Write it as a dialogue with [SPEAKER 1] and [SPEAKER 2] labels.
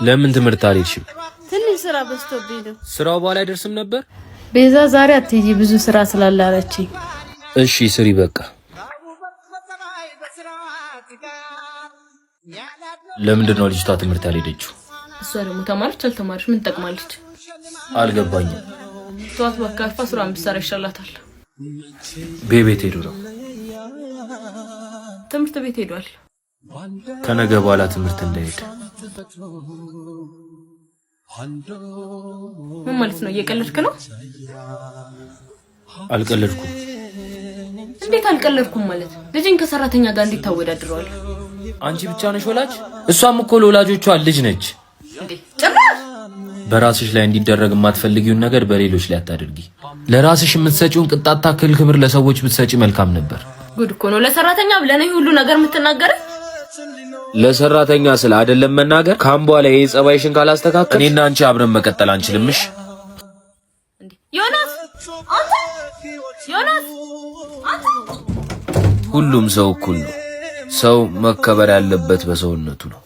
[SPEAKER 1] ለምን ትምህርት አልሄድሽም?
[SPEAKER 2] ትንሽ ስራ በዝቶብኝ ነው።
[SPEAKER 1] ስራው በኋላ አይደርስም ነበር?
[SPEAKER 2] ቤዛ ዛሬ አትሄጂ ብዙ ስራ ስላላለችኝ።
[SPEAKER 1] እሺ ስሪ በቃ። ለምንድን ነው ልጅቷ ትምህርት ያልሄደችው?
[SPEAKER 2] እሷ ደግሞ ተማረች አልተማረች ምን ትጠቅማለች?
[SPEAKER 1] አልገባኝም።
[SPEAKER 2] ጧት በካፋ ስራ ምሳር ይሻላታል።
[SPEAKER 1] ቤት ሄዶ ነው?
[SPEAKER 2] ትምህርት ቤት ሄዷል።
[SPEAKER 1] ከነገ በኋላ ትምህርት እንዳይሄድ።
[SPEAKER 2] ምን ማለት ነው? እየቀለድክ ነው?
[SPEAKER 1] አልቀለድኩም።
[SPEAKER 2] እንዴት አልቀለድኩም ማለት? ልጅን ከሰራተኛ ጋር እንዴት ታወዳድረዋለህ?
[SPEAKER 1] አንቺ ብቻ ነሽ ወላጅ? እሷም እኮ ለወላጆቿ ልጅ ነች።
[SPEAKER 2] እንዴ ጭራሽ!
[SPEAKER 1] በራስሽ ላይ እንዲደረግ የማትፈልጊውን ነገር በሌሎች ላይ አታድርጊ። ለራስሽ የምትሰጪውን ቅጣት ታክል ክብር ለሰዎች ብትሰጪ መልካም ነበር።
[SPEAKER 2] ጉድ እኮ ነው። ለሰራተኛ ብለህ ነው ሁሉ ነገር የምትናገረው?
[SPEAKER 1] ለሰራተኛ ስለ አይደለም መናገር። ካምቧ ላይ የጸባይሽን ካላስተካከል እኔና አንቺ አብረን መቀጠል አንችልምሽ።
[SPEAKER 2] እንዴ ዮናስ! ዮናስ!
[SPEAKER 1] ሁሉም ሰው እኩል ነው። ሰው መከበር ያለበት በሰውነቱ ነው።